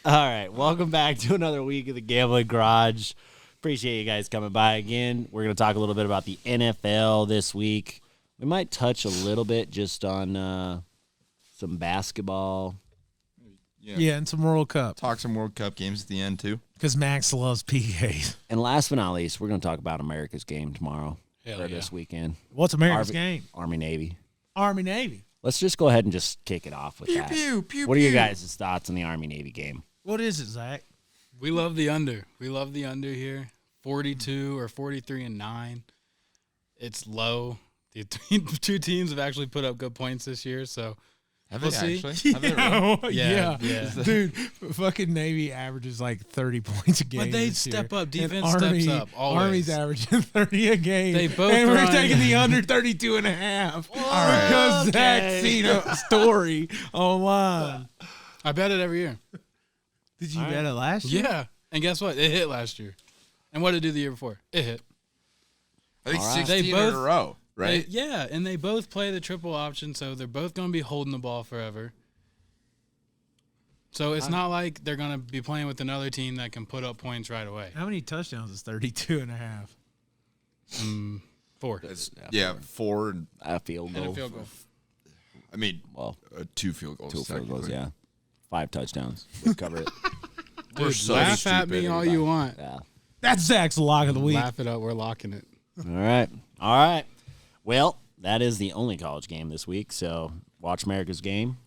All right, welcome back to another week of the Gambl'n Garage. Appreciate you guys coming by again. We're going to talk a little bit about the NFL this week. We might touch a little bit just on some basketball. Yeah, and some World Cup. Talk some World Cup games at the end, too. Because Max loves PKs. And last but not least, we're going to talk about America's game tomorrow Hell or yeah. this weekend. What's America's game? Army-Navy. Army-Navy. Let's just go ahead and just kick it off with Pew, that. pew, pew, What are your pew. guys' thoughts on the Army-Navy game? What is it, Zach? We love the under. We love the under here. 42 or 43-9. It's low. The two teams have actually put up good points this year, so Have we'll they see. actually? Have they really? Yeah. Dude, fucking Navy averages like 30 points a game. But they this year. step up. And Defense steps up, always. Army's averaging 30 a game. They both and we're run- taking the under 32 and a half. right. Because Okay. Zach's seen a story online. I bet it every year. Did you bet it last year? Yeah. And guess what? It hit last year. And what did it do the year before? It hit. I think All right. 16 They in a both- row, right? And they both play the triple option, so they're both going to be holding the ball forever. So it's not like they're going to be playing with another team that can put up points right away. How many touchdowns is 32 and a half? 4. Yeah, 4. And, A field And a goal. field goal. I mean, Well, 2 field goals. 2 field goals, technically. yeah. 5 touchdowns. Would cover it. We're Dude, so laugh at stupid. me all you want. Yeah. That's Zach's lock of the week. Laugh it up. We're locking it. All right. All right. Well, that is the only college game this week. So watch America's game.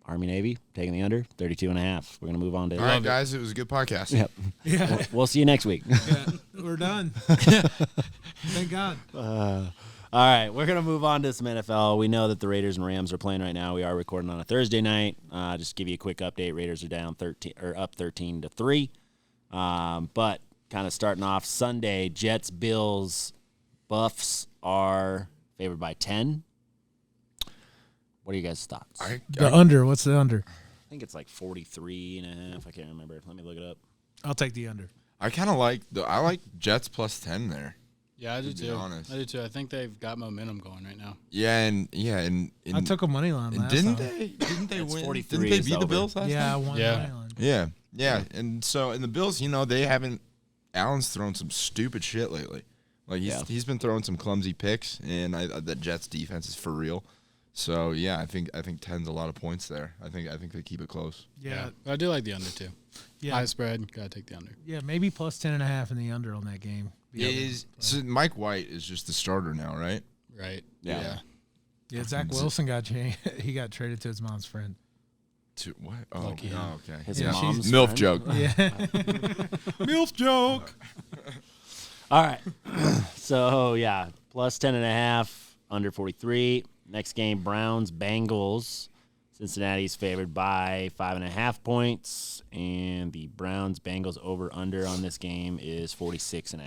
Army-Navy taking the under 32 and a half. We're going to move on to All right, guys, it was a good podcast. Yep. Yeah, We'll see you next week. yeah, we're done. Thank God. All right, we're going to move on to some NFL. We know that the Raiders and Rams are playing right now. We are recording on a Thursday night. Just to give you a quick update, Raiders are down 13 or up 13-3. But kind of starting off Sunday, Jets, Bills, Buffs are favored by 10. What are you guys' thoughts? I The under. What's the under? think it's like 43 and a half. I can't remember. Let me look it up. I'll take the under. I kind of like I like Jets plus 10 there. Yeah, I do To be too. honest. I do too. I think they've got momentum going right now. Yeah, and I took a money line and last didn't time. they It's win? 43 Didn't they is beat the over. Bills last Yeah, I time? won Yeah. money line. Yeah. And the Bills, they haven't. Allen's thrown some stupid shit lately. Like he's been throwing some clumsy picks, and the Jets defense is for real. So yeah, I think 10's a lot of points there. I think they keep it close. Yeah, But I do like the under too. yeah, High spread. Gotta take the under. yeah. Maybe plus 10 and a half in the under on that game. So Mike White is just the starter now, right? Right. Yeah. Yeah, Zach Wilson got changed. He got traded to his mom's friend. To what? Oh, Lucky him. okay. His Yeah, mom's MILF friend? joke. Yeah, MILF joke. All right. So, yeah, plus 10 and a half, under 43. Next game, Browns, Bengals. Cincinnati's favored by 5.5 points, and the Browns-Bengals over-under on this game is 46.5.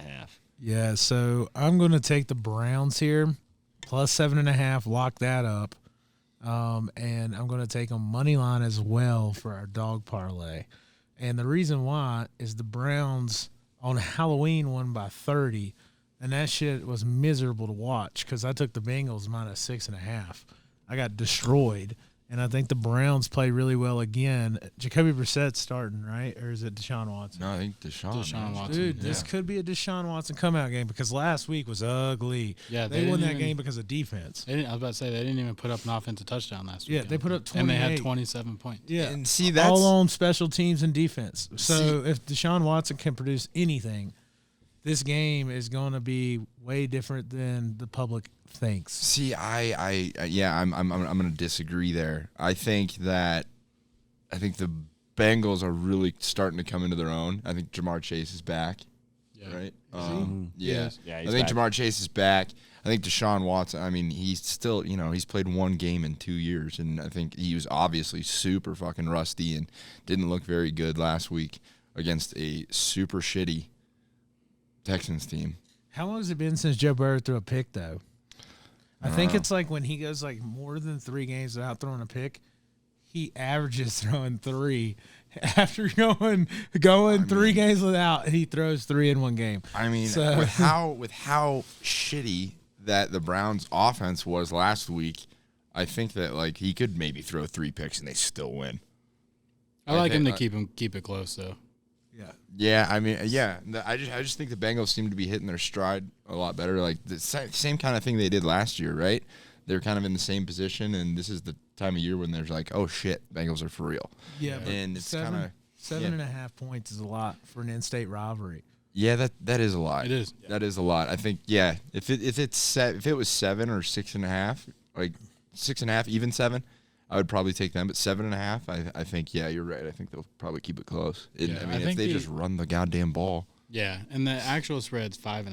Yeah, so I'm going to take the Browns here, plus 7.5. Lock that up. And I'm going to take a money line as well for our dog parlay. And the reason why is the Browns on Halloween won by 30, and that shit was miserable to watch because I took the Bengals minus 6.5. I got destroyed, and I think the Browns play really well again. Jacoby Brissett's starting, right? Or is it Deshaun Watson? No, I think Deshaun Watson. Dude, this could be a Deshaun Watson comeout game because last week was ugly. Yeah, they they won didn't that even- game because of defense. I was about to say they didn't even put up an offensive touchdown last week. Yeah, they put up and they had 28. 27 points. Yeah, And see, that's all on special teams and defense. So if Deshaun Watson can produce anything, this game is going to be way different than the public thinks. See, I'm going to disagree there. I think the Bengals are really starting to come into their own. I think Jamar Chase is back, Yeah. right? Yeah, I he's think back. Jamar Chase is back. I think Deshaun Watson, I mean, he's still, he's played one game in 2 years, and I think he was obviously super fucking rusty and didn't look very good last week against a super shitty Texans team. How long has it been since Joe Burrow threw a pick, though? I think it's like when he goes like more than 3 games without throwing a pick, he averages throwing 3. After going 3 games without, he throws 3 in one game. I mean, So- with how shitty that the Browns' offense was last week, I think that like he could maybe throw 3 picks and they still win. I like him to think- keep it close though. Yeah. Yeah, I mean, yeah. I just think the Bengals seem to be hitting their stride a lot better. Like the same kind of thing they did last year, right? They're kind of in the same position, and this is the time of year when there's like, oh shit, Bengals are for real. Yeah, but And it's kind of 7.5 points is a lot for an in-state rivalry. yeah, that is a lot. It is. That is a lot. I think if it was 7 or 6.5, like 6.5, even 7, I would probably take them. But 7.5, I think you're right. I think they'll probably keep it close. Yeah, I mean, I if think they just run the goddamn ball. Yeah, and the actual spread's 5.5.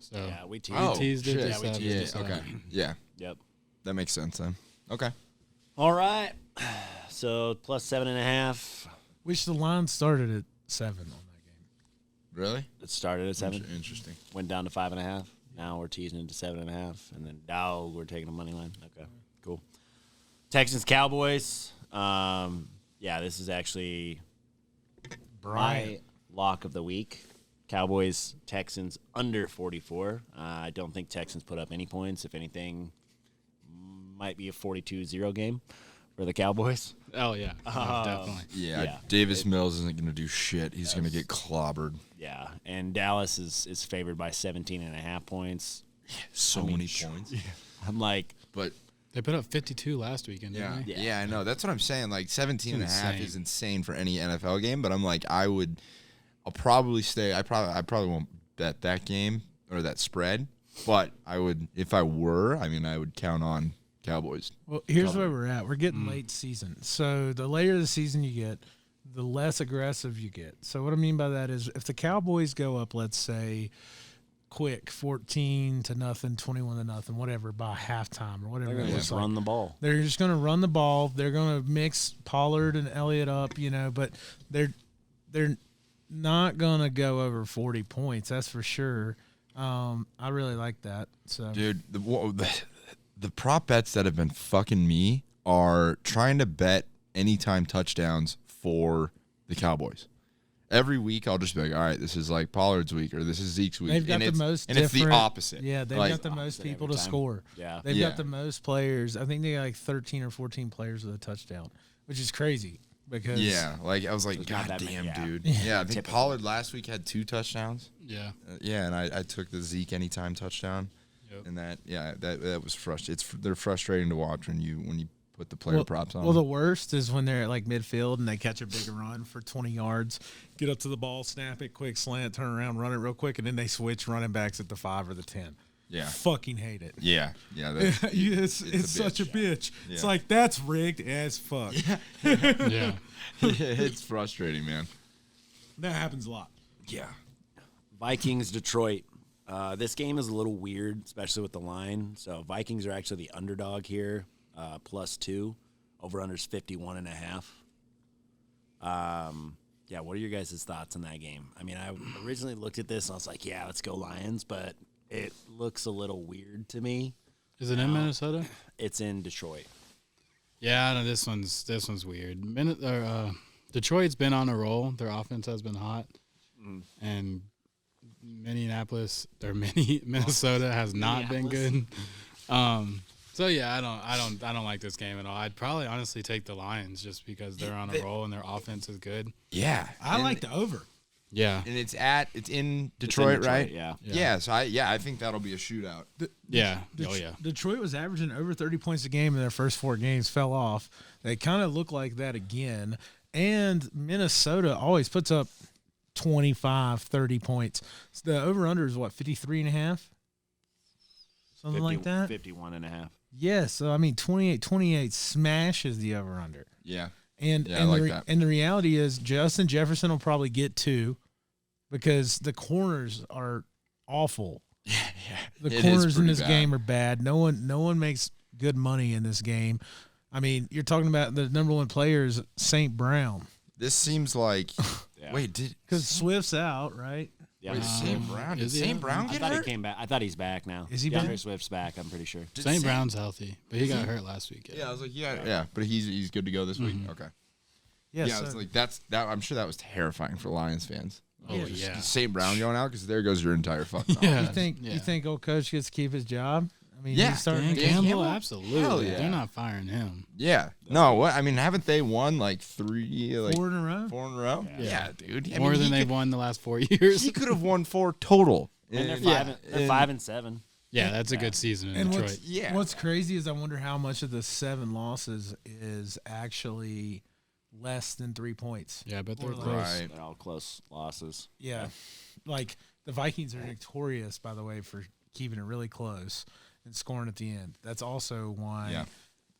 So Yeah, we teased. Oh, teased it. shit. to Yeah, we seven, teased Yeah. it. so- Okay. Yeah, Yep. that makes sense then. Okay. All right. So plus 7.5. Which the line started at 7 on that game. Really? It started at 7. Interesting. Went down to 5.5. Now we're teasing into 7.5, and then we're taking a money line. Okay, cool. Texans Cowboys. Yeah, this is actually my lock of the week. Cowboys Texans under 44. I don't think Texans put up any points. If anything, might be a 42-0 game for the Cowboys. Oh yeah, definitely. Yeah. Davis Mills isn't going to do shit. He's going to get clobbered. Yeah, and Dallas is favored by 17.5 points. Many points. I'm like, But They put up 52 last weekend. yeah, Didn't they? yeah, I know. That's what I'm saying. Like 17 and a half insane. is insane for any NFL game. But I'm like, I'll probably stay. I probably won't bet that game or that spread. But I would, if I were, I would count on Cowboys. Well, here's where we're at. We're getting late season. So the later the season you get, the less aggressive you get. So what I mean by that is if the Cowboys go up, let's say, quick 14-0, 21-0, whatever, by halftime or whatever they're it going to looks just like. run the ball. They're just going to run the ball. They're going to mix Pollard and Elliott up, but they're not going to go over 40 points. That's for sure. I really like that. So, Dude, the prop bets that have been fucking me are trying to bet anytime touchdowns for the Cowboys. Every week I'll just be like, all right, this is like Pollard's week or this is Zeke's week. they've got and the most and it's the different- opposite. Yeah, they've Like, got the most opposite people every to time. score. Yeah. They've Yeah. got the most players. I think they got like 13 or 14 players with a touchdown, which is crazy because Yeah, like I was like, There's not God that many, damn, yeah. dude. Yeah, I think Typical. Pollard last week had 2 touchdowns. Yeah. Yeah, and I took the Zeke anytime touchdown, Yep. and that was frustrating. They're frustrating to watch when you put the player props on. Well, the worst is when they're at like midfield and they catch a big run for 20 yards, get up to the ball, snap it, quick slant, turn around, run it real quick, and then they switch running backs at the 5 or the 10. Yeah. Fucking hate it. yeah. It's a such a bitch. Yeah. It's like that's rigged as fuck. Yeah. It's frustrating, man. That happens a lot. Yeah. Vikings Detroit. This game is a little weird, especially with the line. So Vikings are actually the underdog here, +2. Over/under's 51.5. Yeah, what are your guys' thoughts on that game? I mean, I originally looked at this and I was like, yeah, let's go Lions, but it looks a little weird to me. Is it in Minnesota? It's in Detroit. Yeah, no, this one's weird. Detroit's been on a roll. Their offense has been hot, and Minnesota has not been good. So yeah, I don't like this game at all. I'd probably honestly take the Lions just because they're on a roll and their offense is good. Yeah. I like the over. Yeah, And it's in Detroit, right? Yeah. Yeah. So I think that'll be a shootout. yeah, oh yeah. Detroit was averaging over 30 points a game in their first 4 games, fell off. They kind of look like that again. And Minnesota always puts up 25, 30 points. The over-under is what, 53.5? Something like that? 51.5. Yeah, so I mean 28 smashes the over-under. Yeah. And Yeah, I like that. and the reality is Justin Jefferson will probably get 2 because the corners are awful. Yeah. The It is corners in pretty this bad. game are bad. No one makes good money in this game. I mean, you're talking about the number 1 player is St. Brown This seems like Yeah. wait, did because Swift's out, right? Yeah. wait, St. Brown? Did is he St. out? Brown I get thought hurt? he came back. I thought he's back now. Is he DeAndre back? Swift's back, I'm pretty sure. Did St. Brown's healthy, but he got hurt last week. Yeah, I was like, yeah, but he's good to go this week. Okay. Yeah. Yeah, so- it's like that. I'm sure that was terrifying for Lions fans. Oh yeah. St. Brown going out because there goes your entire fucking Yeah. offense. you think old coach gets to keep his job? I mean, Yeah, he's starting. Dan to Dan Campbell, Campbell? absolutely. Hell yeah. They're not firing him. Yeah. No, what? I mean, haven't they won like 3, like 4 in a row. 4 in a row? Yeah. Dude. I More mean, than he they've could- won the last 4 years. He could have won 4 total. And they're And- they're 5-7. Yeah, that's a good season in And Detroit. what's crazy is I wonder how much of the 7 losses is actually less than 3 points. Yeah, but they're Or less. close. Right. They're all close losses. Yeah. Like the Vikings are notorious, by the way, for keeping it really close and scoring at the end. That's also why Yeah.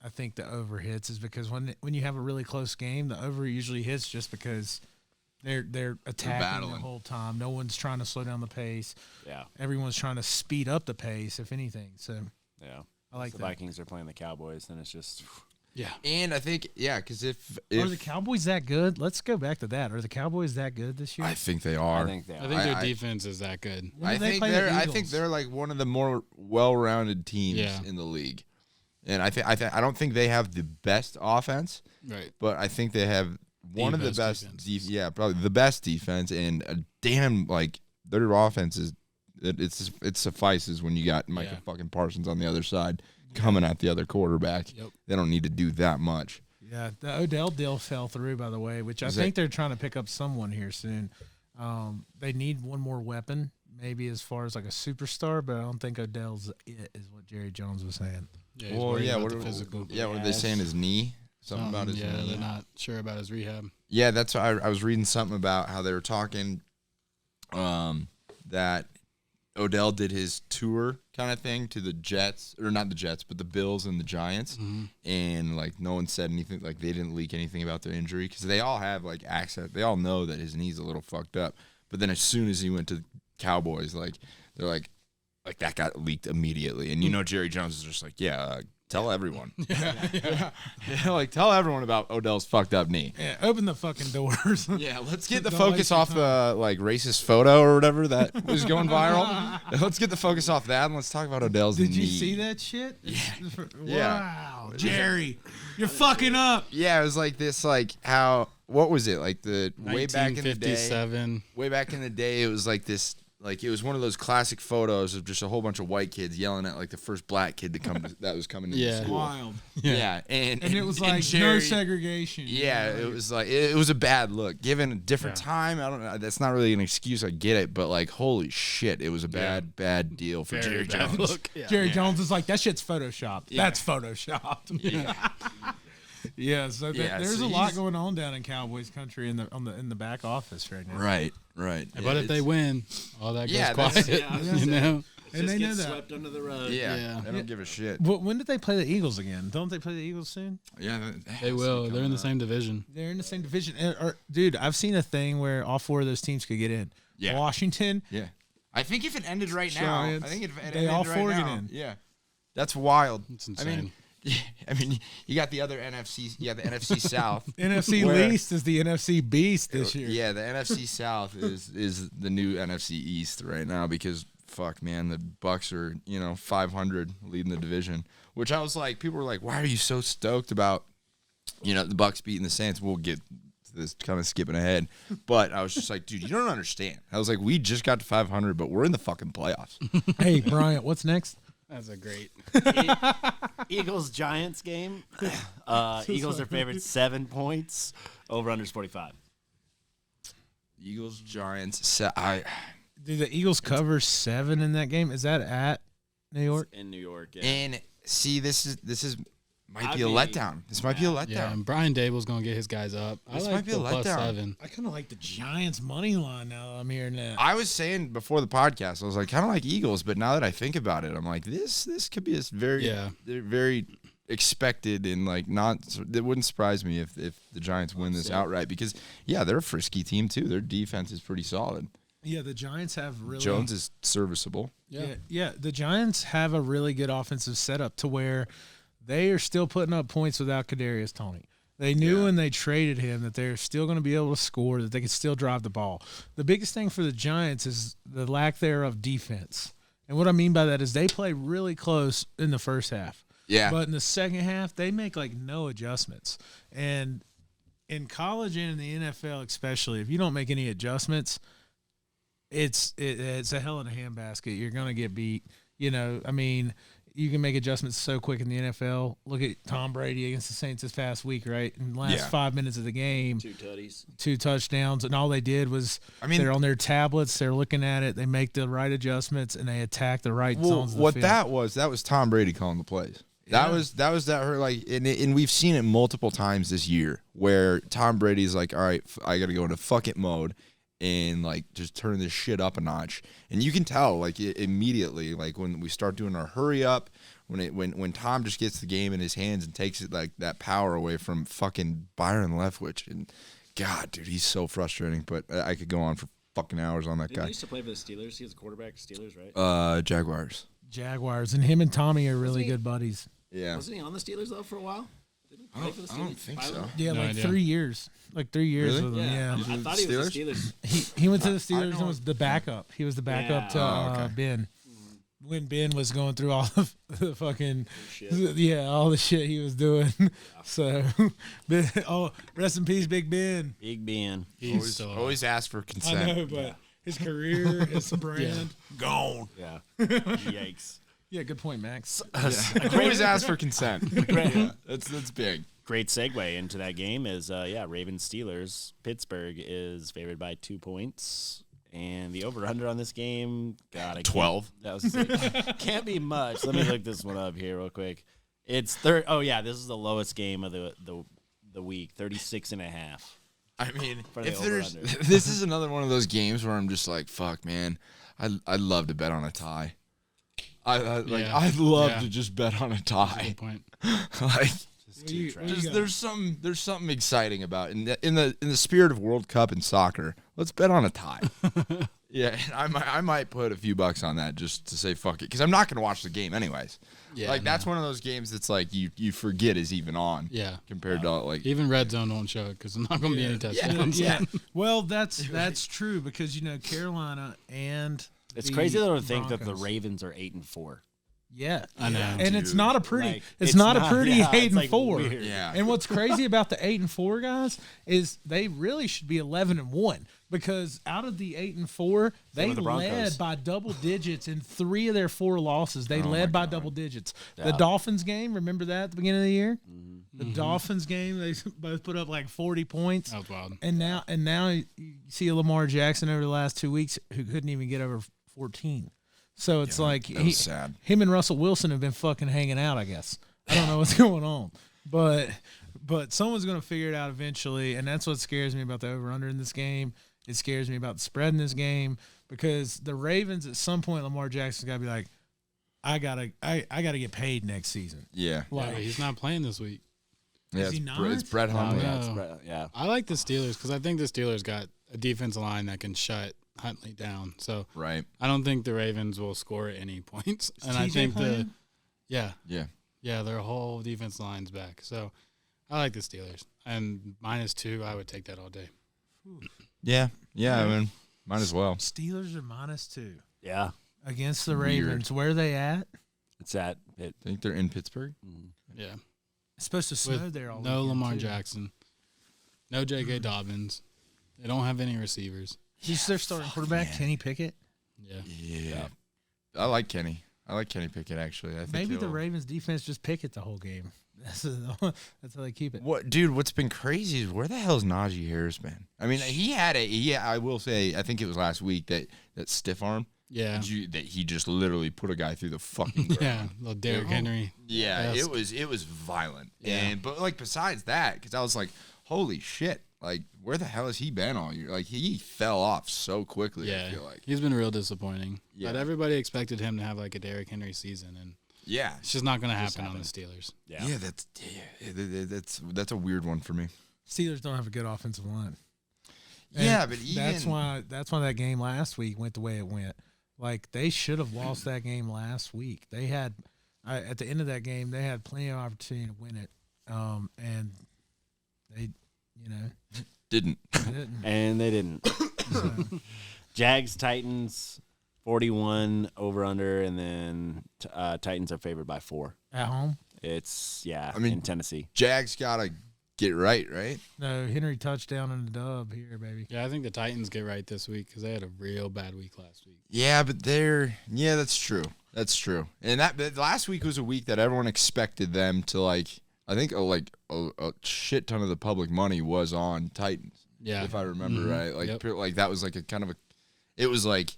I think the over hits is because when you have a really close game, the over usually hits just because they're attacking the battling. whole time. No one's trying to slow down the pace. Yeah. Everyone's trying to speed up the pace, if anything. So Yeah. I like the that. Vikings are playing the Cowboys, then it's just Yeah. And I think, because if Are the Cowboys that good? Let's go back to that. Are the Cowboys that good this year? I think they are. I think they I are. think their I- defense is that good. When I do they think play the I think Eagles? they're like one of the more well-rounded teams Yeah. in the league. And I don't think they have the best offense, Right. but I think they have one of the best best defenses. probably the best defense, and a damn, like, their offense is it suffices when you got Micah Yeah. fucking Parsons on the other side coming at the other quarterback. Yep. They don't need to do that much. Yeah, the Odell deal fell through, by the way, which I Is think they're trying to pick up someone here soon. They need one more weapon, maybe as far as like a superstar, but I don't think Odell's it, is what Jerry Jones was saying. Yeah, he's worried about what the are, physical. what are they saying? His knee? Something about his yeah, knee. they're not sure about his rehab. Yeah, that's why I was reading something about how they were talking that Odell did his tour kind of thing to the Jets, or not the Jets, but the Bills and the Giants, and like no one said anything, like they didn't leak anything about their injury because they all have like access. They all know that his knee's a little fucked up. But then as soon as he went to the Cowboys, like they're like that got leaked immediately. And you know Jerry Jones is just like, tell everyone. Yeah. Like tell everyone about Odell's fucked up knee. Yeah, open the fucking doors. Yeah, let's get the Don't focus waste your off the like racist photo or whatever that was going viral. Let's get the focus off that and let's talk about Odell's knee. Did you see that shit? Yeah. Wow, Jerry, you're fucking up. Yeah, it was like this, like how what was it like the way back in the day? 1957. Way back in the day, it was like this. Like it was one of those classic photos of just a whole bunch of white kids yelling at like the first black kid to come that was coming into Yeah. school. Wild. Yeah, and And it was like no Jerry- segregation. Yeah, it was like it was a bad look. Given a different time, I don't know. That's not really an excuse. I get it, but like, holy shit, it was a bad deal for Jerry Very bad Jones. look. Yeah. Jerry Jones is like, that shit's photoshopped. Yeah. That's photoshopped. Yeah, so Yeah, there's so a lot he's- going on down in Cowboys country in the back office right now. Right. But if they win, all that goes Yeah, that's- quiet. yeah, You know. And they know that. swept under the rug. Yeah, they don't give a shit. But when did they play the Eagles again? Don't they play the Eagles soon? Yeah, They will. They're in the same division. They're in the same division. Dude, I've seen a thing where all 4 of those teams could get in. Yeah. Washington. Yeah, I think if it ended right Giants, now, I think if it they ended all right 4 get now, in. yeah, that's wild. It's I mean, insane. you got the other NFC, the NFC South. NFC Where- least is the NFC beast this year. Yeah, the NFC South is the new NFC East right now because fuck, man, the Bucks are 500 leading the division. Which I was like, people were like, why are you so stoked about the Bucks beating the Saints? We'll get to this, kind of skipping ahead, but I was just like, dude, you don't understand. I was like, we just got to 500, but we're in the fucking playoffs. Hey, Bryant, what's next? That's a great. Eagles Giants game. Eagles are favored 7 points. Over under 45. Eagles, Giants. Did the Eagles cover 7 in that game? Is that at New York? In New York. Yeah. And see, this is might I'd be a be- letdown. This might be a letdown. Yeah, and Brian Dable's gonna get his guys up. This I might like be a the plus letdown. 7. I kind of like the Giants money line now. I'm hearing that. I was saying before the podcast, I was like, kind of like Eagles, but now that I think about it, I'm like, this could be this very, very expected and like not. It wouldn't surprise me if the Giants win this outright because they're a frisky team too. Their defense is pretty solid. Yeah, the Giants have really. Jones is serviceable. Yeah. The Giants have a really good offensive setup to where they are still putting up points without Kadarius Toney. They knew when they traded him that they're still going to be able to score, that they can still drive the ball. The biggest thing for the Giants is the lack thereof defense. And what I mean by that is they play really close in the first half. Yeah. But in the second half, they make like no adjustments. And in college and in the NFL especially, if you don't make any adjustments, it's a hell in a handbasket. You're going to get beat. I mean, you can make adjustments so quick in the NFL. Look at Tom Brady against the Saints this past week, right? In the last 5 minutes of the game, 2 touchdowns, and all they did was they're on their tablets, they're looking at it, they make the right adjustments, and they attack the right zones of the field. That was Tom Brady calling the plays. That was and we've seen it multiple times this year where Tom Brady's like, all right, I got to go into fuck it mode and like just turn this shit up a notch. And you can tell like immediately, like when we start doing our hurry up, when Tom just gets the game in his hands and takes it like that power away from fucking Byron Leftwich. And God, dude, he's so frustrating. But I could go on for fucking hours on that guy. He used to play for the Steelers. He was a quarterback Steelers, right? Jaguars. And him and Tommy are really good buddies. Yeah. Wasn't he on the Steelers though for a while? I don't think so. Yeah, No like idea. 3 years. Like 3 years Really? with him. Yeah. I thought he was the Steelers. He went to the Steelers and was the backup. He was the backup to Ben. When Ben was going through all of the fucking all the shit he was doing. So, rest in peace, Big Ben. Big Ben. He's Always ask for consent. I know, but his career, his brand, Gone. Yeah. Yikes. Yeah, good point, Max. Always ask for consent. Yeah, that's big. Great segue into that game is Ravens Steelers. Pittsburgh is favored by 2 points. And the over-under on this game, God, 12. That was can't be much. Let me look this one up here real quick. It's third. Oh yeah, this is the lowest game of the week, 36.5. I mean, For the if there's over-under. this is another one of those games where I'm just like, fuck, man, I'd love to bet on a tie. I'd love to just bet on a tie. Good point. Like, Just there's something exciting about it. In the spirit of World Cup and soccer. Let's bet on a tie. Yeah, and I might put a few bucks on that just to say fuck it, because I'm not going to watch the game anyways. Yeah, that's one of those games that's like you forget is even on. Yeah. Compared to like Even Red Zone won't show it because there's not going to be any touchdowns. Yeah. Well, that's true because Carolina and It's the crazy though to think that the Broncos. Ravens are 8-4. Yeah, I know. and it's not a pretty. Like, it's not a pretty yeah, 8 it's, and like, 4. weird. Yeah. And what's crazy about the 8 and 4 guys is they really should be 11 and 1 because out of the 8 and 4, they with the Broncos. led by double digits in 3 of their 4 losses. They led by double digits. The Yeah. Dolphins game, remember that at the beginning of the year? Mm-hmm. The Dolphins game, they both put up like 40 points. That was wild. And now you see Lamar Jackson over the last 2 weeks who couldn't even get over 14. So it's like that was sad. him and Russell Wilson have been fucking hanging out, I guess. I don't know what's going on. But someone's going to figure it out eventually, and that's what scares me about the over-under in this game. It scares me about the spread in this game because the Ravens, at some point, Lamar Jackson's got to be like, I gotta get paid next season. Yeah. Yeah, but he's not playing this week. Yeah, he it's, not? it's Brett Hundley. No. Yeah. I like the Steelers because I think the Steelers got a defensive line that can shut Huntley down. So Right. I don't think the Ravens will score at any points. And I TJ think playing? Yeah. their whole defense line's back. So I like the Steelers. And -2, I would take that all day. Yeah. Yeah. I mean, might as well. Steelers are -2 Yeah. against the Weird. Ravens. Where are they at? It's at it. I think they're in Pittsburgh. Yeah. It's supposed to snow With there all no weekend, Lamar too. Jackson. No J.K. Dobbins. They don't have any receivers. Who's their starting quarterback? Kenny Pickett? Yeah. Yeah. I like Kenny. I like Kenny Pickett actually. I think Maybe the he'll- Ravens defense just Pickett the whole game. That's how they keep it. What, dude? What's been crazy is where the hell's Najee Harris been? I mean, he had I will say, I think it was last week that stiff arm. Yeah. That he just literally put a guy through the fucking ground. Yeah. Little Derrick Henry. Yeah, Yes. it was violent. Yeah. But like besides that, because I was like, holy shit, like where the hell has he been all year? Like he fell off so quickly. Yeah. I feel like. He's been real disappointing. Yeah. But everybody expected him to have like a Derrick Henry season, and Yeah, it's just not going to happen on the Steelers. Yeah. yeah, that's a weird one for me. Steelers don't have a good offensive line. Yeah, And but even that's why that game last week went the way it went. Like they should have lost that game last week. They had at the end of that game they had plenty of opportunity to win it, and they, didn't. didn't. And they didn't. So, Jags, Titans, 41 over under, and then Titans are favored by 4. at home, It's I mean, in Tennessee. Jags got get right, right? No, Henry touchdown and the dub here, baby. Yeah, I think the Titans get right this week because they had a real bad week last week. Yeah, but that's true. That's true. And that last week was a week that everyone expected them to like. I think a shit ton of the public money was on Titans. Yeah, if I remember right. Like like that was like a kind of a. It was like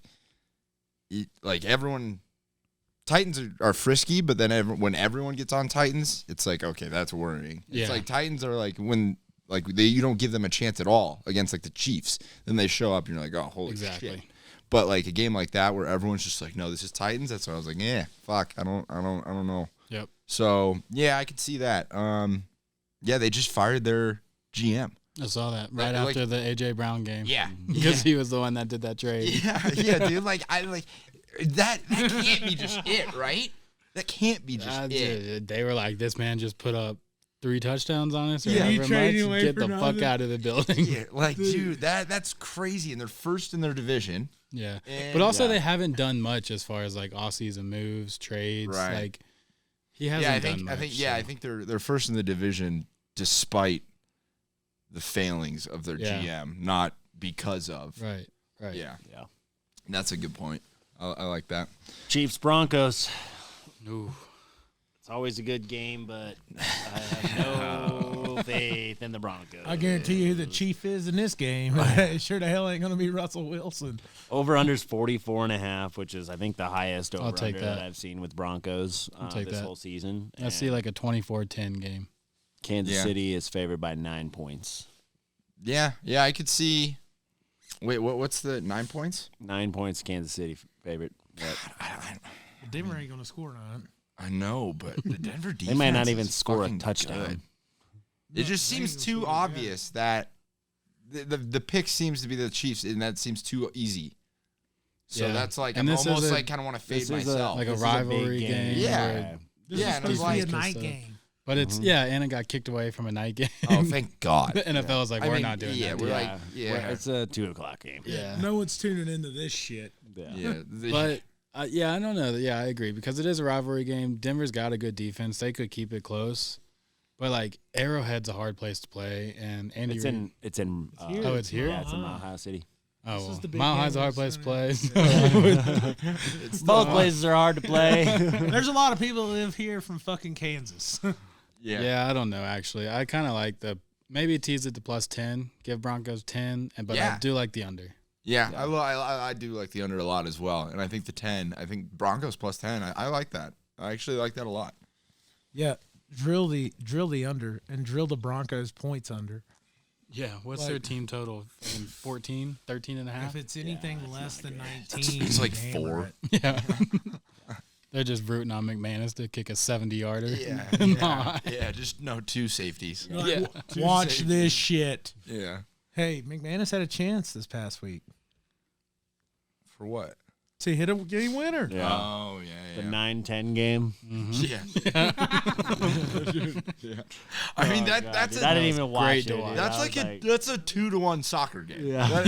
everyone. Titans are frisky, but then when everyone gets on Titans, it's like, okay, that's worrying. Yeah. It's like Titans are like when you don't give them a chance at all against like the Chiefs, then they show up and you're like, oh, holy shit. But like a game like that where everyone's just like, no, this is Titans. That's why I was like, yeah, fuck, I don't know. Yep. So yeah, I could see that. Yeah, they just fired their GM. I saw that right after the AJ Brown game. Yeah, because he was the one that did that trade. Yeah, dude. That can't be just it, right? That can't be just it. They were like, this man just put up 3 touchdowns on us. Or he traded away get for the nothing. fuck out of the building. Yeah, like, dude, that's crazy. And they're first in their division. Yeah, And, but also they haven't done much as far as like off-season moves, trades. Right. Like he hasn't done much. I think they're first in the division despite the failings of their GM, not because of. Right. Yeah. That's a good point. I like that. Chiefs Broncos. Ooh. It's always a good game, but I have no faith in the Broncos. I guarantee you who the chief is in this game. Sure the hell ain't going to be Russell Wilson. Over-under's 44.5, which is, I think, the highest I'll take over-under that. that I've seen with Broncos this whole season. I see like a 24-10 game. Kansas City is favored by 9 points. Yeah, I could see. Wait, what's the 9 points? 9 points, Kansas City favorite. Denver ain't going to score none. I know, but the Denver defense They might not even is score a fucking touchdown. good. It just seems too obvious that the pick seems to be the Chiefs, and that seems too easy. So that's like, and I'm this almost is like kind of want to fade myself. Like a This is rivalry big game. Yeah. This Yeah, is and supposed I'm to be a like- night so- game. But it's and it got kicked away from a night game. Oh, thank God. The NFL is like, we're not doing that. We're like, It's a 2 o'clock game. Yeah. No one's tuning into this shit. yeah. But I don't know. Yeah, I agree because it is a rivalry game. Denver's got a good defense. They could keep it close, but like Arrowhead's a hard place to play, and Andy. It's Reid- in. here. Oh, it's here. Yeah, it's in Ohio City. Oh, This is well, the big Mile game High's a hard of place to Sunday. play. Both places are hard to play. There's a lot of people that live here from fucking Kansas. Yeah, I don't know. Actually, I kind of like maybe tease it to +10, give Broncos 10, but I do like the under. Yeah, I do like the under a lot as well, and I think the 10. I think Broncos +10. I like that. I actually like that a lot. Yeah, drill the under and drill the Broncos points under. Yeah, what's their team total? 14, 13 and a half? If it's anything less than 19, It's like hammer 4. it. Yeah. They're just rooting on McManus to kick a 70-yarder. Yeah, just 2 safeties. Like, watch this shit. Yeah. Hey, McManus had a chance this past week For what? to hit a game winner. Yeah. Oh, The 9-10 game. Yeah. I mean that's I didn't even watch great it. to dude. watch. that's I was like that's a 2-1 soccer game. Yeah.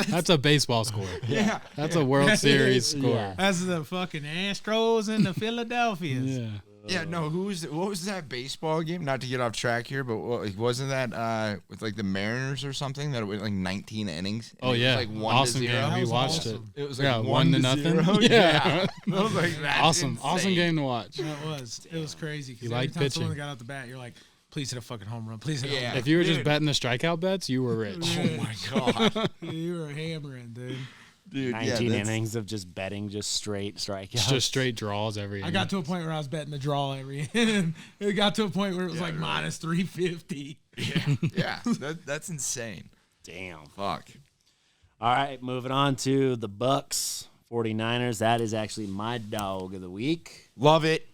That's a baseball score. Yeah. That's a World Series score. Yeah. That's the fucking Astros and the Philadelphias. Yeah. Yeah, no. What was that baseball game? Not to get off track here, but wasn't that with like the Mariners or something that it went like 19 innings? And Oh, it yeah. was like 1 Awesome to 0. game. We was watched awesome. It was Yeah, like 1 to 0. nothing. Yeah. I was like, that's Awesome insane. game to watch. Yeah, it was crazy. Because You every like time someone pitching. got out the bat, you're like, please hit a fucking home run. Please hit a Yeah. home run. If you were just Dude. betting the strikeout bets, you were rich. Oh my god, You were hammering, dude. dude! 19 innings of just betting, just straight strikeouts. Just straight draws every I inning. got to a point where I was betting the draw every inning. It got to a point where it was like right. minus 350. Yeah, that's insane. Damn. Fuck. All right, moving on to the Bucks 49ers. That is actually my dog of the week. Love it.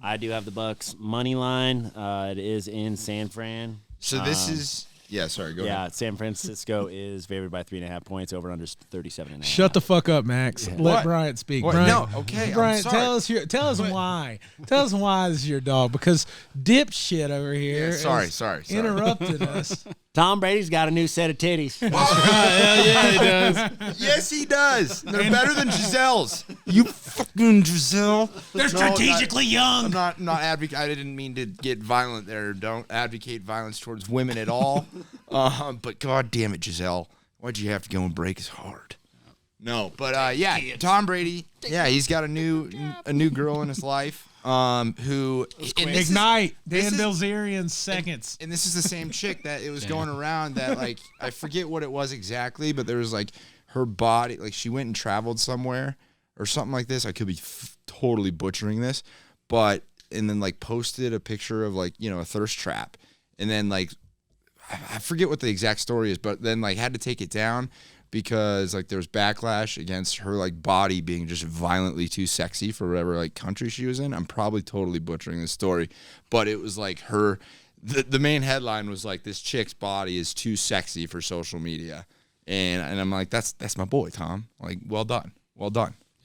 I do have the Bucks money line. It is in San Fran. So this is Sorry, go Yeah, ahead. San Francisco is favored by 3.5 points. Over under 37.5. Shut the fuck up, Max. Let What? Bryant speak. What? Bryant, No, okay, I'm Bryant, sorry. tell us why. Tell us why this is your dog. Because dipshit over here Yeah, is sorry. interrupted us. Tom Brady's got a new set of titties. Hell yeah, he does. Yes, he does. They're better than Giselle's. You fucking Giselle. They're strategically young. I'm not advocate. I didn't mean to get violent there. Don't advocate violence towards women at all. But God damn it, Giselle. Why'd you have to go and break his heart? No, but yeah, Tom Brady. Yeah, he's got a new girl in his life. Who Ignite Dan Bilzerian seconds. And this is the same chick that it was going around that like I forget what it was exactly, but there was like her body, like she went and traveled somewhere or something like this. I could be totally butchering this, and then like posted a picture of like, you know, a thirst trap, and then like I forget what the exact story is, but then like had to take it down because like there was backlash against her like body being just violently too sexy for whatever like country she was in. I'm probably totally butchering this story, but it was like the main headline was like, this chick's body is too sexy for social media. And I'm like, that's my boy, Tom. Like, well done.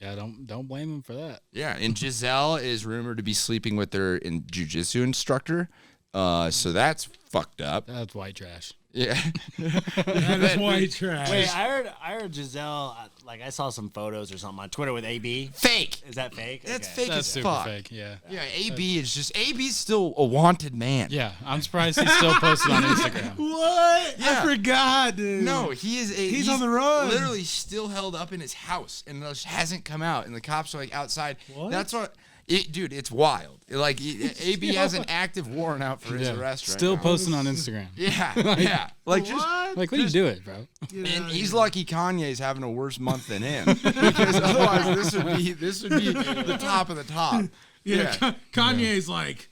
Yeah, don't blame him for that. Yeah, and Giselle is rumored to be sleeping with their jiu-jitsu instructor. So that's fucked up. That's white trash. Yeah. That is white trash. Wait, I heard Giselle. Like I saw some photos or something on Twitter with AB. Fake. Is that fake? That's Okay. fake That's as super fuck. fake. Yeah. Yeah, AB's still a wanted man. Yeah, I'm surprised he's still posted on Instagram. What? Yeah. I forgot, dude. No, he's on the run. Literally still held up in his house and just hasn't come out. And the cops are like outside. What? That's what. Dude, it's wild. Like AB has an active warrant out for his arrest. Right Still now. posting on Instagram. Yeah, yeah. Like just. What? Like, what are you doing, bro? And he's lucky Kanye's having a worse month than him, because otherwise this would be the top of the top. Yeah, Kanye's like,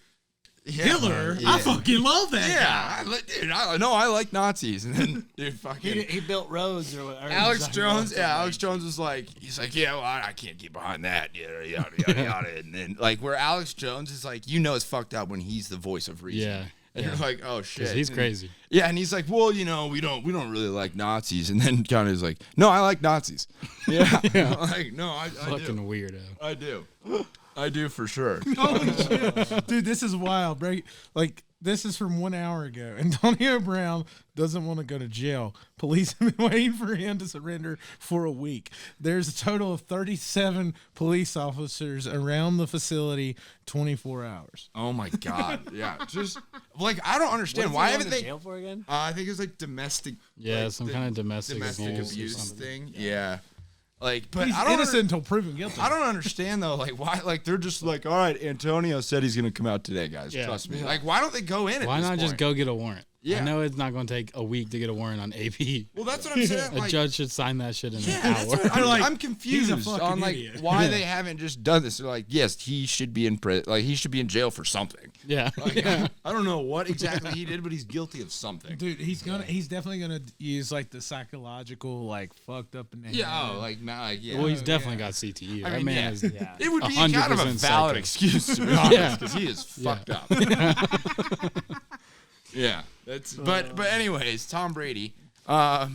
Yeah. Hitler? Yeah. I fucking love that guy. I like Nazis. And then dude, fucking He built roads or whatever. Alex Jones. Yeah, Alex Jones was like, he's like, yeah, well, I can't get behind that. Yada yada yada yada. And then like where Alex Jones is like, you know, it's fucked up when he's the voice of reason. Yeah. And you're like, oh shit, He's And- crazy. Yeah, and he's like, well, you know, we don't really like Nazis. And then Kanye's like, no, I like Nazis. Yeah, like no, I Fucking do. weirdo. I do for sure. Holy shit. Dude, this is wild, right? Like, this is from 1 hour ago. Antonio Brown doesn't want to go to jail. Police have been waiting for him to surrender for a week. There's a total of 37 police officers around the facility 24 hours. Oh my god, yeah, just like I don't understand why haven't they? jail for again? I think it's like domestic. Yeah, like, some kind of domestic abuse or abuse something. thing. Yeah. Like, but He's I don't innocent until proven guilty. I don't understand though, like why, like they're just like, all right, Antonio said he's gonna come out today, guys. Yeah. Trust me. Like, why don't they go in? Why at this not just point? go get a warrant? Yeah. I know it's not going to take a week to get a warrant on AP. Well, that's what I'm saying. A Like, judge should sign that shit in yeah, an that's hour. what I'm, Like, I'm he's a confused fucking on like idiot. why they haven't just done this. They're like, yes, he should be in prison. Like, he should be in jail for something. Yeah. Like, Yeah. I don't know what exactly he did, but he's guilty of something. Dude, he's definitely gonna use like the psychological, like fucked up in the Yeah, head. oh, like not like yeah. Well, he's definitely got CTE. I That mean, man yeah. is. Yeah. It would be 100% kind of a valid psycho. excuse to be honest, Yeah. because he is Yeah. fucked up. Yeah, that's. But anyways, Tom Brady. Yeah.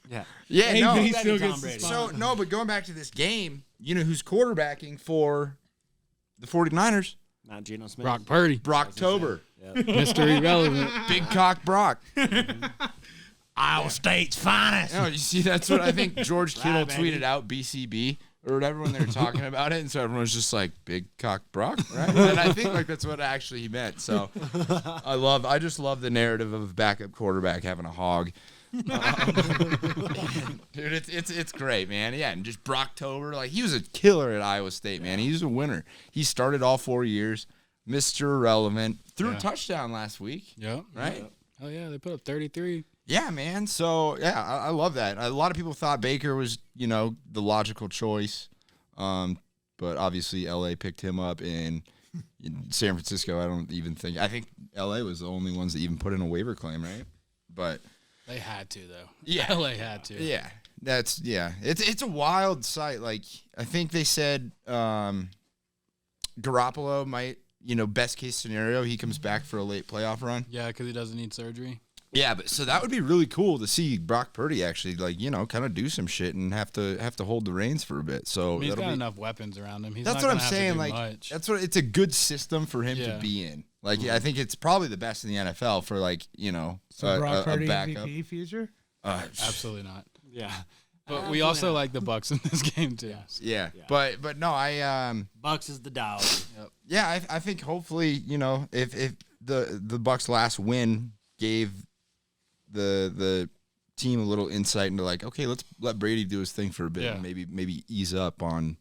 Yeah, Hey, no. he Betting still Tom gets the Brady. spot. So no, but going back to this game, you know who's quarterbacking for the 49ers? Not Geno Smith. Brock Purdy, Brocktober. Mr. Irrelevant. Big cock Brock. Iowa State's finest. No, you see, that's what I think George Kittle Right, baby. tweeted out BCB or whatever when they were talking about it, and so everyone was just like, "Big cock Brock," right? And I think like that's what actually he meant. So I just love the narrative of a backup quarterback having a hog. Dude, it's great, man. Yeah, and just Brocktober, like he was a killer at Iowa State, man. He's a winner. He started all 4 years, Mr. Irrelevant, threw a touchdown last week, Yep. right? Oh yeah, they put up 33. Yeah, man. So yeah, I love that. A lot of people thought Baker was, you know, the logical choice, but obviously LA picked him up, and in San Francisco, I think LA was the only ones that even put in a waiver claim, right? But They had to though. Yeah. LA had to. yeah, it's a wild sight. Like I think they said Garoppolo might, you know, best case scenario, he comes back for a late playoff run. Yeah, because he doesn't need surgery. Yeah, but so that would be really cool to see Brock Purdy actually, like, you know, kind of do some shit and have to hold the reins for a bit. So I mean, he's that'll got be, enough weapons around him. He's that's not what I'm gonna have to saying. do Like, much. that's what it's a good system for him to Yeah. be in. Like, I think it's probably the best in the NFL for like, you know, So Brock Purdy backup. MVP future? Uh, Absolutely not. Yeah. But we also like the Bucks in this game too. Yes. Yeah. Yeah. But no, I Bucks is the dog. yeah, I think hopefully, you know, if the Bucks last win gave the team a little insight into like, okay, let's let Brady do his thing for a bit and maybe ease up on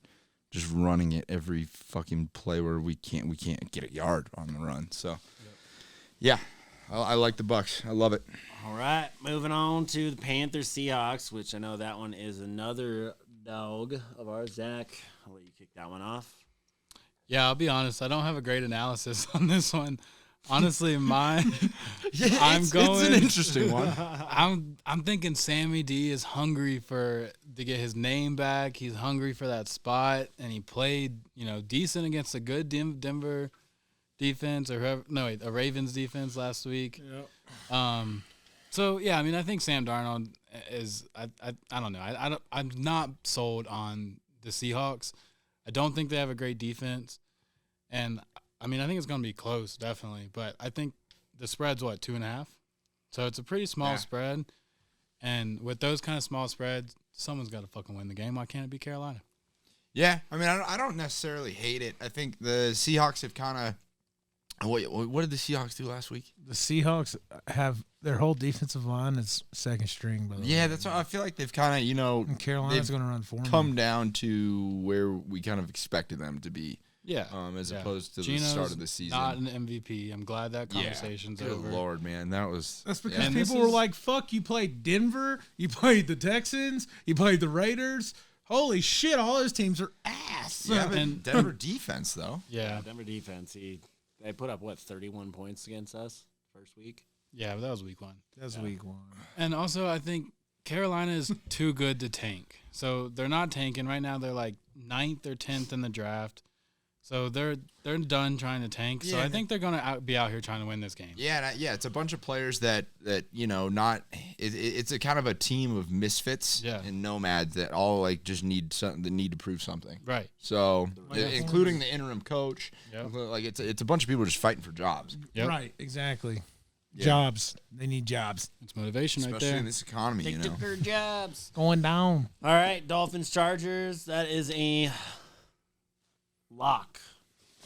just running it every fucking play where we can't get a yard on the run. So yeah, I like the Bucks. I love it. All right, moving on to the Panthers Seahawks, which I know that one is another dog of ours. Zach, I'll let you kick that one off. Yeah, I'll be honest. I don't have a great analysis on this one. Honestly, mine. It's an interesting one. I'm thinking Sammy D is hungry to get his name back. He's hungry for that spot, and he played decent against a good Denver defense a Ravens defense last week. Yep. So yeah, I mean, I think Sam Darnold is. I don't know. I'm not sold on the Seahawks. I don't think they have a great defense, and I mean, I think it's going to be close, definitely. But I think the spread's 2.5, so it's a pretty small spread. And with those kind of small spreads, someone's got to fucking win the game. Why can't it be Carolina? Yeah, I mean, I don't necessarily hate it. I think the Seahawks have kind of. What did the Seahawks do last week? The Seahawks have their whole defensive line is second string. By the way. Yeah, that's what I feel like they've kind of And Carolina's going to run for them. come down to where we kind of expected them to be. Yeah. As opposed to Geno's the start of the season. Not an MVP. I'm glad that conversation's Good over. Lord, man, that's because people were like, "Fuck, you played Denver, you played the Texans, you played the Raiders. Holy shit, all those teams are ass." Yeah, but Denver defense though. Yeah. Denver defense. They put up 31 points against us first week. Yeah, but that was week 1. That's week 1. And also, I think Carolina is too good to tank. So they're not tanking right now. They're like 9th or 10th in the draft. So they're done trying to tank. So I think they're gonna be out here trying to win this game. Yeah, it's a bunch of players that not. It's a kind of a team of misfits and nomads that all like just need something. That need to prove something. Right. So, including the interim coach, like it's a bunch of people just fighting for jobs. Yep. Right, exactly. Yeah. Jobs. They need jobs. It's motivation Especially right there. in this economy, They took their jobs. Going down. All right, Dolphins Chargers. That is a lock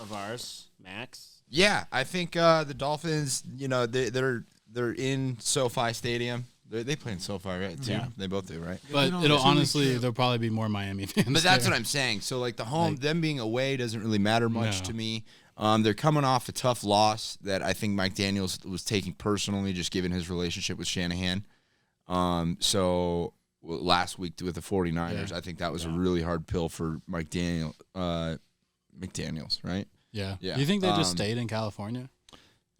of ours, Max. Yeah, I think the Dolphins. They're in SoFi Stadium. They play in SoFi, right? Too. Yeah. They both do, right? But there'll probably be more Miami fans. But that's what I'm saying. So like the home, them being away doesn't really matter much to me. They're coming off a tough loss that I think Mike Daniels was taking personally, just given his relationship with Shanahan. Last week with the 49ers, I think that was a really hard pill for McDaniels, right? Yeah. Yeah. Do you think they just stayed in California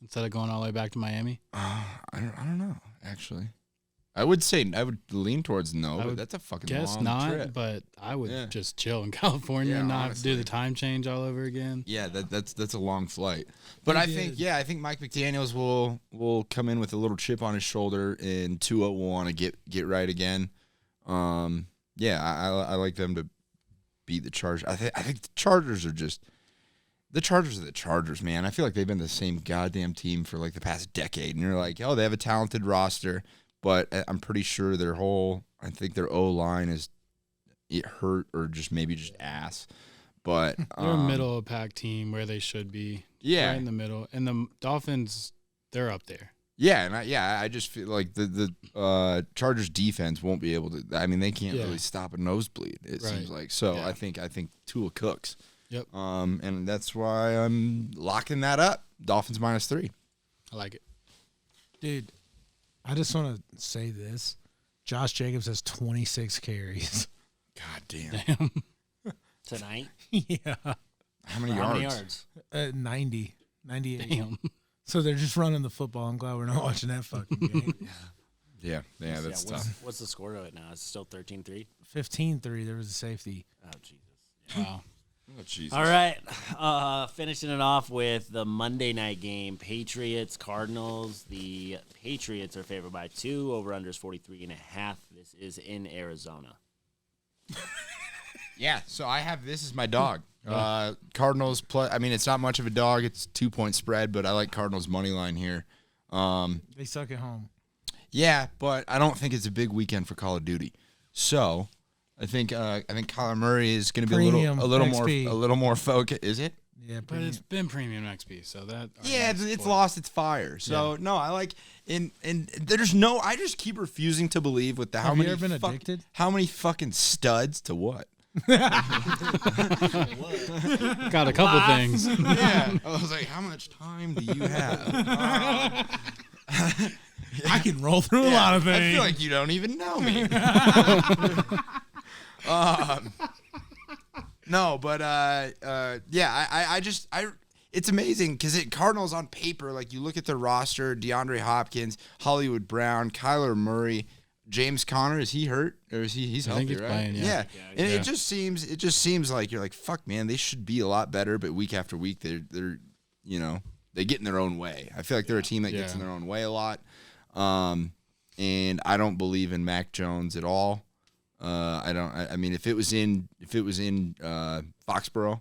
instead of going all the way back to Miami? I don't know, actually. I would lean towards no, but that's a fucking Guess long not, trip. but I would just chill in California and not have to do the time change all over again. Yeah, that's a long flight. But I think Mike McDaniels will come in with a little chip on his shoulder, and Tua will want to get right again. I like them to beat the Chargers. I think the Chargers are the Chargers, man. I feel like they've been the same goddamn team for like the past decade, and you're like, oh, they have a talented roster. But I'm pretty sure their O-line is hurt or just maybe just ass. But they're a middle of pack team where they should be. Yeah, right in the middle. And the Dolphins, they're up there. Yeah, and I just feel like the Chargers defense won't be able to. I mean, they can't really stop a nosebleed. It seems like so. Yeah. I think Tua cooks. Yep. And that's why I'm locking that up. Dolphins -3. I like it, dude. I just want to say this. Josh Jacobs has 26 carries. God damn. Tonight? Yeah. How many yards? 90. 98. Damn. So they're just running the football. I'm glad we're not watching that fucking game. Yeah, that's tough. What's the score of it now? It's still 13-3? 15-3. There was a safety. Oh, Jesus. Wow. Oh, Jesus. All right. Finishing it off with the Monday night game, Patriots-Cardinals. The Patriots are favored by 2. Over-under is 43.5. This is in Arizona. Yeah, so I have this as my dog. Cardinals play. I mean, it's not much of a dog. It's 2-point spread, but I like Cardinals money line here. They suck at home. Yeah, but I don't think it's a big weekend for Call of Duty. So I think Kyler Murray is going to be Premium a little XP. more focused. Is it? Yeah, But it's been premium XP, so that Yeah, it's lost its fire. So no, I like and there's no. I just keep refusing to believe with the Have you ever been fuck- addicted? How many fucking studs to what? got a couple things. Yeah, I was like, how much time do you have? I can roll through a lot of things. I feel like you don't even know me. No, but it's amazing because Cardinals on paper, like you look at their roster, DeAndre Hopkins, Hollywood Brown, Kyler Murray, James Conner, is he hurt or is he's I healthy, think he's right? playing, yeah. And it just seems like you're like, fuck man, they should be a lot better, but week after week they're they get in their own way. I feel like they're a team that gets in their own way a lot. And I don't believe in Mac Jones at all. I mean, if it was in Foxborough,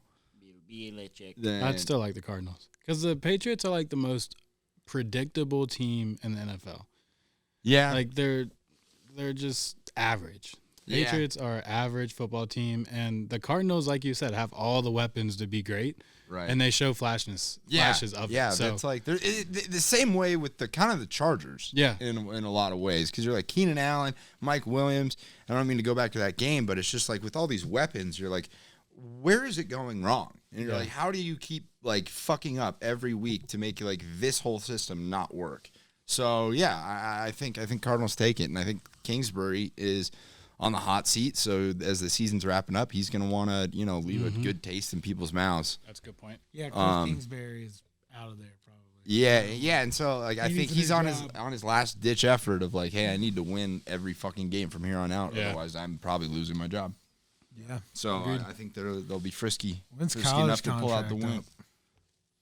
then I'd still like the Cardinals because the Patriots are like the most predictable team in the NFL. yeah, Like they're just average. Yeah. Patriots are an average football team, and the Cardinals, like you said, have all the weapons to be great, right. and they show flashes of yeah. it. So That's like the same way with the kind of the Chargers. Yeah. in a lot of ways because you're like Keenan Allen, Mike Williams. I don't mean to go back to that game, but it's just like with all these weapons, you're like, where is it going wrong? And you're like, how do you keep like fucking up every week to make like this whole system not work? So yeah, I think Cardinals take it, and I think Kingsbury is on the hot seat. So as the season's wrapping up, he's going to want to leave a good taste in people's mouths. that's a good point. Yeah, Cliff Kingsbury is out of there probably. Yeah, and so like I He think needs a he's new on his job. last ditch effort of like, hey, I need to win every fucking game from here on out, Yeah. otherwise I'm probably losing my job. Yeah. So I think they'll be frisky, When's frisky college enough to pull out the contract win.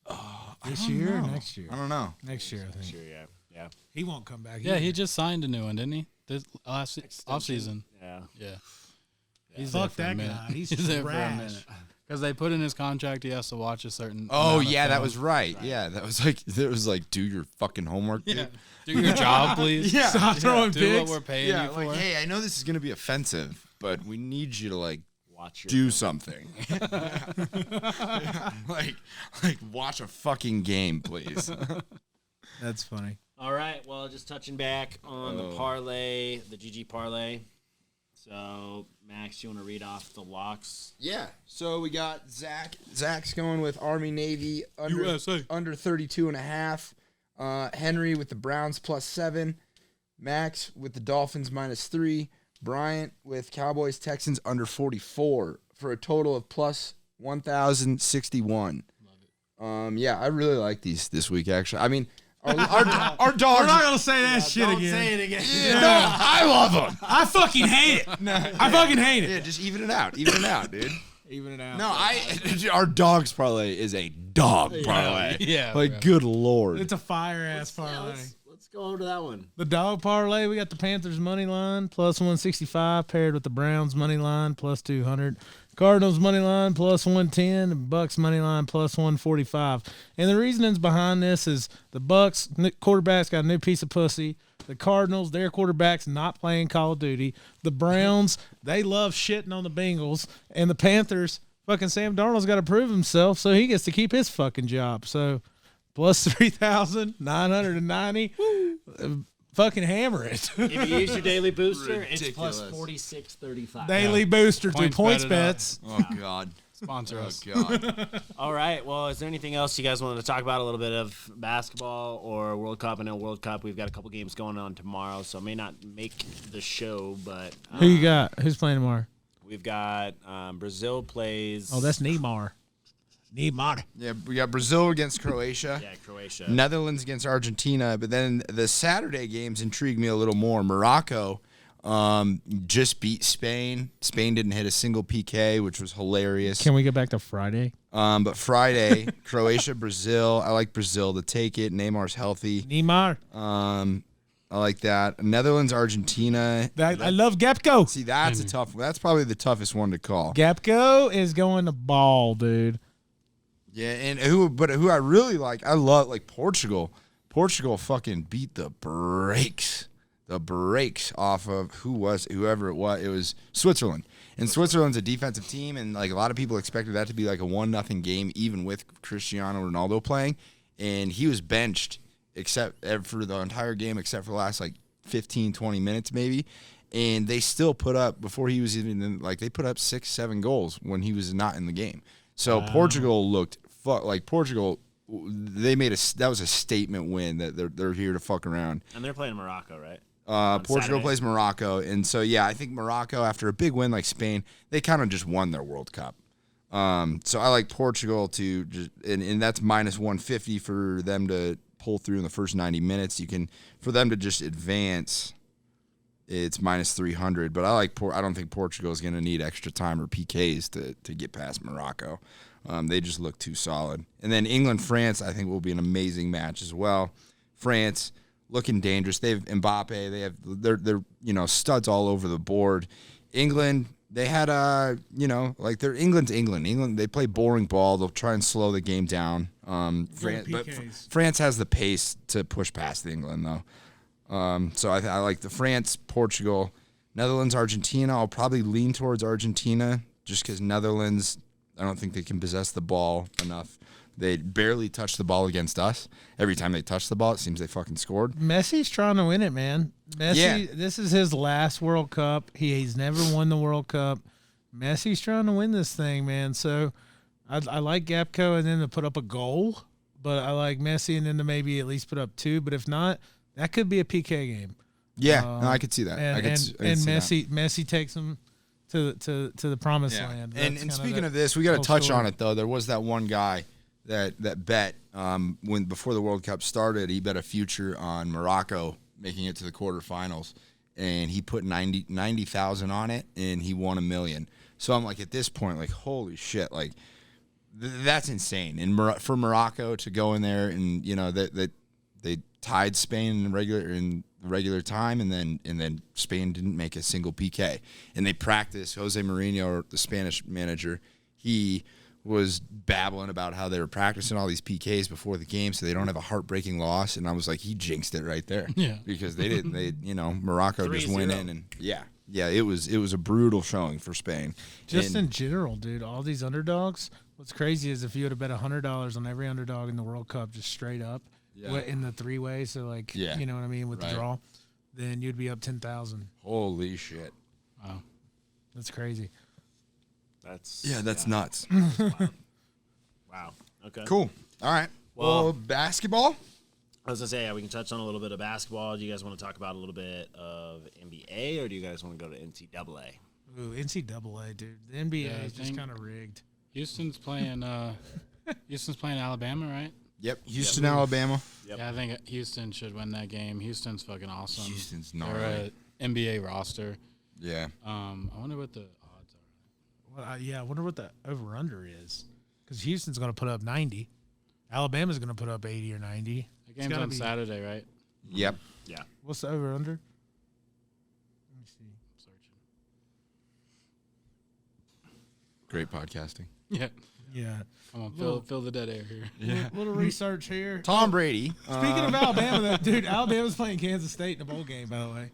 up? This year or next year? I don't know. Next year, I think. Sure, yeah. He won't come back. Yeah, either. he just signed a new one, didn't he? This last off season. Yeah. Yeah. He's Fuck there for a that minute. guy. He's there for a trash. minute. Because they put in his contract, he has to watch a certain. Oh amount of yeah, that film. was right. Yeah, that was like do your fucking homework, dude. Yeah. Do your job, please. Yeah. Stop throwing Do what picks. we're paying Yeah, you for. like hey, I know this is gonna be offensive, but we need you to like Watch your do something. like watch a fucking game, please. That's funny. All right. Well, just touching back on the parlay, the GG parlay. So, Max, you want to read off the locks? Yeah. So we got Zach. Zach's going with Army Navy under USA. under 32.5. Henry with the Browns +7. Max with the Dolphins -3. Bryant with Cowboys Texans under 44 for a total of +1,061. Yeah, I really like these this week. Actually, I mean, our dogs. We're not gonna say that shit Don't again. say it again. No, I love them. I fucking hate it. I fucking hate it. Yeah, just even it out. Even it out, dude. Even it out. No, our dogs parlay is a dog parlay. Yeah, Like, bro. good Lord. It's a fire ass parlay. Let's go over to that one. The dog parlay, we got the Panthers money line +165 paired with the Browns money line +200. Cardinals money line +110, and Bucks money line +145. And the reasonings behind this is the Bucks quarterback's got a new piece of pussy. The Cardinals, their quarterback's not playing Call of Duty. The Browns, they love shitting on the Bengals. And the Panthers, fucking Sam Darnold's got to prove himself, so he gets to keep his fucking job. So +3,990. Fucking hammer it. If you use your daily booster, it's Ridiculous. +46.35. Daily booster through Points points betted bets. Oh, God. Sponsor us. God. All right. Well, is there anything else you guys wanted to talk about? A little bit of basketball or World Cup? I know World Cup, we've got a couple games going on tomorrow, so it may not make the show, but Who you got? Who's playing tomorrow? we've got Brazil plays. Oh, that's Neymar. Neymar. Yeah, we got Brazil against Croatia. Yeah, Croatia. Netherlands against Argentina. But then the Saturday games intrigue me a little more. Morocco just beat Spain. Spain didn't hit a single PK, which was hilarious. Can we get back to Friday? But Friday, Croatia, Brazil. I like Brazil to take it. Neymar's healthy. Neymar. I like that. Netherlands, Argentina. I love Gapko. See, that's a tough one. That's probably the toughest one to call. Gapko is going to ball, dude. Yeah, and who I really like, I love like Portugal. Portugal fucking beat the brakes the brakes off of whoever it was. It was Switzerland. And Switzerland's a defensive team, and like a lot of people expected that to be like a 1-0 game, even with Cristiano Ronaldo playing. And he was benched for the entire game, except for the last like 15, 20 minutes maybe. And they still put up, before he was even in, like they put up 6-7 goals when he was not in the game. So Portugal looked Portugal. That was a statement win that they're here to fuck around. And they're playing Morocco, right? Portugal Saturday. plays Morocco, and so yeah, I think Morocco, after a big win like Spain, they kind of just won their World Cup. So I like Portugal to just, and that's minus 150 for them to pull through in the first 90 minutes. For them to just advance, it's minus 300. But I don't think Portugal is going to need extra time or PKs to get past Morocco. They just look too solid. And then England-France, I think, will be an amazing match as well. France looking dangerous. They have Mbappe. They're studs all over the board. England, they had England's England. England, they play boring ball. They'll try and slow the game down. France has the pace to push past England though. So I like the France, Portugal, Netherlands, Argentina. I'll probably lean towards Argentina just because Netherlands, I don't think they can possess the ball enough. They barely touch the ball against us. Every time they touch the ball, it seems they fucking scored. Messi's trying to win it, man. This is his last World Cup. He's never won the World Cup. Messi's trying to win this thing, man. So I like Gapco and then to put up a goal, but I like Messi and then to maybe at least put up 2. But if not, that could be a PK game. Yeah, no, I could see that. And Messi takes him to the promised land. And speaking of this, we got to touch on it though. There was that one guy that bet before the World Cup started. He bet a future on Morocco making it to the quarterfinals, and he put 90,000 on it, and he won $1 million. So I'm like, at this point, like, holy shit, like that's insane. And for Morocco to go in there and that they tied Spain in regular time, and then Spain didn't make a single PK, and they practiced. Jose Mourinho, the Spanish manager, he was babbling about how they were practicing all these PKs before the game so they don't have a heartbreaking loss, and I was like, he jinxed it right there. Yeah, because Morocco 3-0. just went in, and it was a brutal showing for Spain. In general, dude, all these underdogs. What's crazy is if you would have bet $100 on every underdog in the World Cup just straight up in the 3-way, so you know what I mean, with the draw, then you'd be up 10,000. Holy shit! Wow, that's crazy. That's nuts. Wow. Okay. Cool. All right. Well, basketball. I was gonna say, we can touch on a little bit of basketball. Do you guys want to talk about a little bit of NBA, or do you guys want to go to NCAA? Ooh, NCAA, dude. The NBA is just kind of rigged. Houston's playing Alabama, right? Yep. Houston, Alabama. Yep. Yeah, I think Houston should win that game. Houston's fucking awesome. Houston's They're gnarly. an NBA roster. Yeah. I wonder what the odds are. Well, I wonder what the over-under is. Because Houston's going to put up 90. Alabama's going to put up 80 or 90. The game's on Saturday, right? Yep. Yeah. What's the over-under? Let me see. I'm searching. Great podcasting. Yeah. Yeah. Come on, fill the dead air here. Yeah. Little research here. Tom Brady. Speaking of Alabama, dude, Alabama's playing Kansas State in a bowl game, by the way.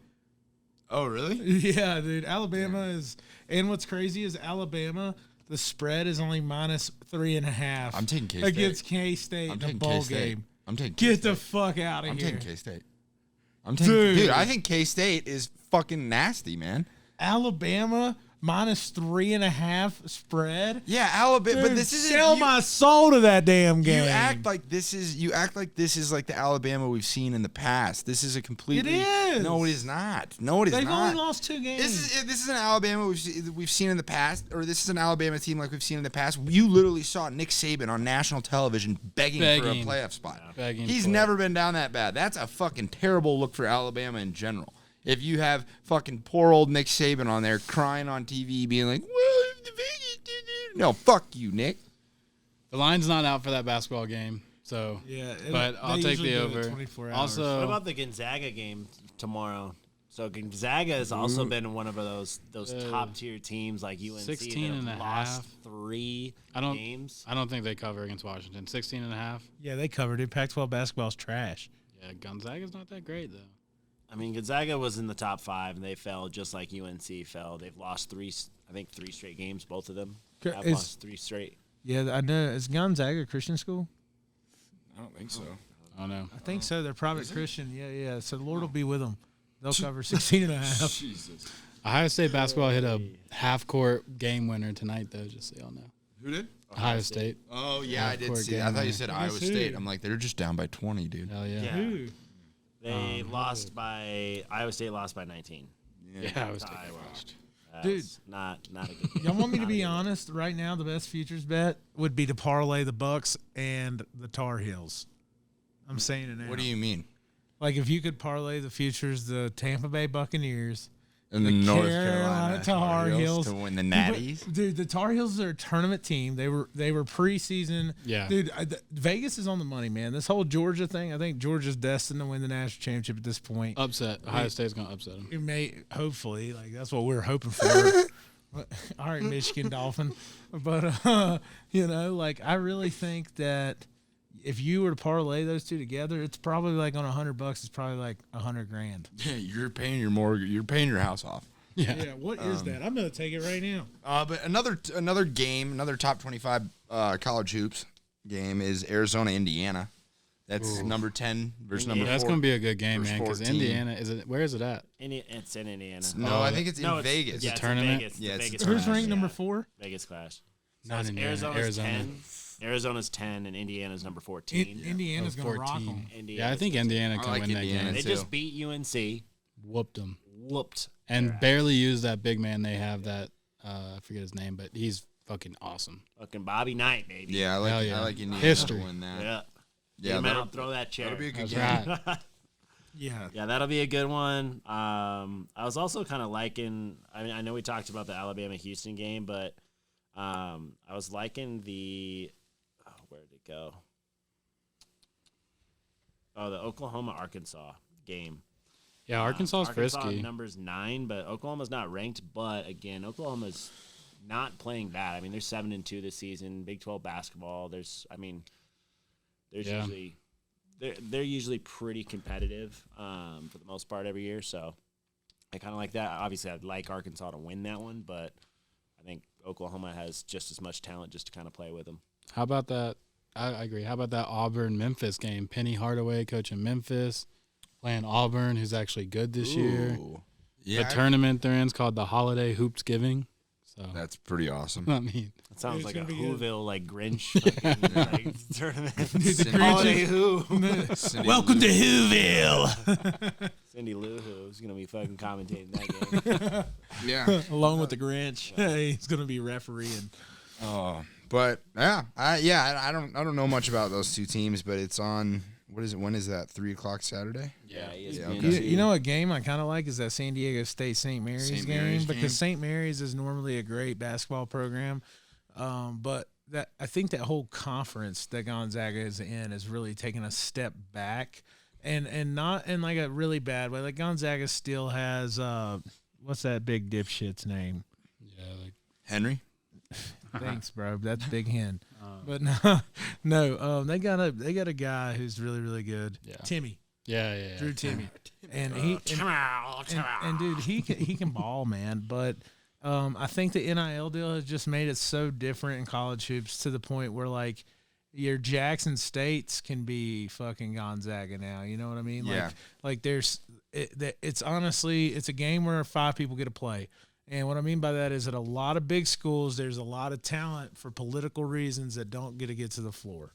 Oh, really? Yeah, dude. Alabama is, and what's crazy is Alabama, the spread is only minus 3.5. I'm taking K-State. Against K-State in a bowl game. I'm taking Get K-State. the fuck out of I'm here. taking K-State. Dude, I think K-State is fucking nasty, man. Alabama minus 3.5 spread. Yeah, Alabama. Dude, But this is sell my soul to that damn game. You act like this is like the Alabama we've seen in the past. This is a completely. It is. No, it is not. No, it is They've not. only lost 2 games. This is an Alabama we've seen in the past, or this is an Alabama team like we've seen in the past. You literally saw Nick Saban on national television begging for a playoff spot. He's never been down that bad. That's a fucking terrible look for Alabama in general. If you have fucking poor old Nick Saban on there crying on TV, being like, "Well, no, fuck you, Nick." The line's not out for that basketball game, so but I'll take the over. Also, what about the Gonzaga game tomorrow? So Gonzaga has also been one of those top tier teams like UNC. 16 that have lost 3 games. I don't think they cover against Washington. 16.5. Yeah, they covered it. Pac-12 basketball's trash. Yeah, Gonzaga's not that great though. I mean, Gonzaga was in the top 5, and they fell just like UNC fell. They've lost 3 straight games, both of them. Have lost 3 straight. Yeah, I know. Is Gonzaga a Christian school? I don't think so. I don't know. I think so. They're private Christian. Yeah. So the Lord will be with them. They'll cover 16 and a half. Jesus. Ohio State basketball hit a half-court game winner tonight, though, just so y'all know. Who did? Ohio State. Oh, yeah, I did Half-court see that. I game thought you winner. said Iowa State. I'm like, they're just down by 20, dude. Hell yeah. Yeah. They lost by Iowa State lost by 19. Yeah, Iowa State Iowa. crushed. Dude. Not a good game. Y'all want me to Not a be good honest? Right now, the best futures bet would be to parlay the Bucks and the Tar Heels. I'm saying it now. What do you mean? Like if you could parlay the futures, the Tampa Bay Buccaneers And the North Carolina Tar Heels to win the Natties. Dude, the Tar Heels are a tournament team. They were preseason. Yeah. Dude, Vegas is on the money, man. This whole Georgia thing, I think Georgia's destined to win the national championship at this point. Upset. Ohio State's going to upset them. It may, hopefully, like that's what we're hoping for. All right, Michigan Dolphin. But like I really think that if you were to parlay those two together, it's probably like on $100. It's probably like $100,000. Yeah, you're paying your mortgage. You're paying your house off. Yeah. Yeah, what is that? I'm gonna take it right now. But another game, another top 25 college hoops game is Arizona Indiana. That's number 10 versus number 4. That's going to be a good game, man, because 14. Indiana, where is it at? It's in Indiana. No, I think it's in No, Vegas. It's a yeah, tournament? Vegas. Yeah, it's a Vegas tournament. Who's ranked Clash, number yeah. 4? Vegas Clash. So Not it's Indiana, Arizona's Arizona. 10. Arizona's 10 and Indiana's number 14. Indiana's gonna rock 14. them. Yeah, I think Indiana can like win that Indiana. game. They too. just beat UNC. Whooped them. Whooped. And barely used that big man they have that, I forget his name, but he's fucking awesome. Fucking Bobby Knight, baby. Yeah, Hell yeah. I like Indiana History. to win that. Yeah. Yeah, Get him that'll, out, throw that chair. that'll be a good That's game. right. Yeah. Yeah, that'll be a good one. I was also kind of liking. I mean, I know we talked about the Alabama-Houston game, but I was liking the. Oh, where did it go? Oh, the Oklahoma-Arkansas game. Yeah, Arkansas's Arkansas frisky. Numbers 9, but Oklahoma's not ranked. But again, Oklahoma's not playing bad. I mean, they're 7-2 this season. Big 12 basketball. There's Yeah. usually. They're usually pretty competitive for the most part every year, so I kind of like that. Obviously, I'd like Arkansas to win that one, but I think Oklahoma has just as much talent just to kind of play with them. How about that? I agree. How about that Auburn-Memphis game? Penny Hardaway coaching Memphis, playing Auburn, who's actually good this year. Yeah, The tournament they're in is called the Holiday Hoops Giving. So, that's pretty awesome. I mean, It sounds It's like a gonna be good. Whoville, like Grinch fucking, like, tournament. the Holiday Grinch Who. Cindy Welcome to Lou. Whoville. Cindy Lou Who's going to be fucking commentating that game. Yeah. Along with the Grinch. He's gonna be refereeing. But I don't know much about those two teams, but it's on. What is it? When is that? 3:00 Saturday. Yeah, okay. You know, a game I kind of like is that San Diego State St. Mary's St. game Mary's because game. St. Mary's is normally a great basketball program, but that I think that whole conference that Gonzaga is in is really taking a step back, and not in like a really bad way. Like Gonzaga still has what's that big dipshit's name? yeah, like Henry. Thanks, bro. That's Big Hen. But no, they got a guy who's really really good. Yeah. Timmy. yeah. Drew Timmy, and he and dude, he can ball, man. But I think the NIL deal has just made it so different in college hoops to the point where like your Jackson States can be fucking Gonzaga now. You know what I mean? Yeah. Like it's honestly it's a game where 5 people get to play. And what I mean by that is that a lot of big schools, there's a lot of talent for political reasons that don't get to the floor,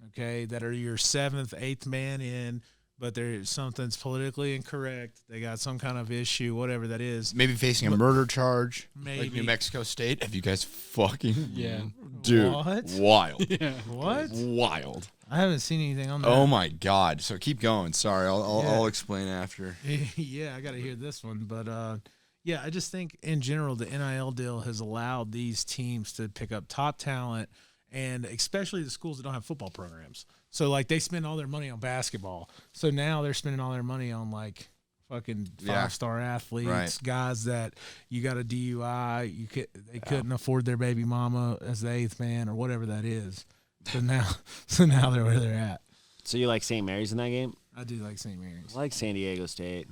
okay, that are your 7th, 8th man in, but there's something's politically incorrect. They got some kind of issue, whatever that is. Maybe facing a murder charge. Like Maybe. New Mexico State. Have you guys fucking Yeah. dude? What? Wild. Yeah. What? Wild. I haven't seen anything on that. Oh my God. So keep going. Sorry, I'll Yeah. I'll explain after. Yeah, I got to hear this one. But, yeah, I just think in general the NIL deal has allowed these teams to pick up top talent, and especially the schools that don't have football programs. So, like, they spend all their money on basketball. So now they're spending all their money on, like, fucking 5-star athletes, Right. guys that you got a DUI, they couldn't afford their baby mama as the 8th man or whatever that is. So now they're where they're at. So you like St. Mary's in that game? I do like St. Mary's. I like San Diego State.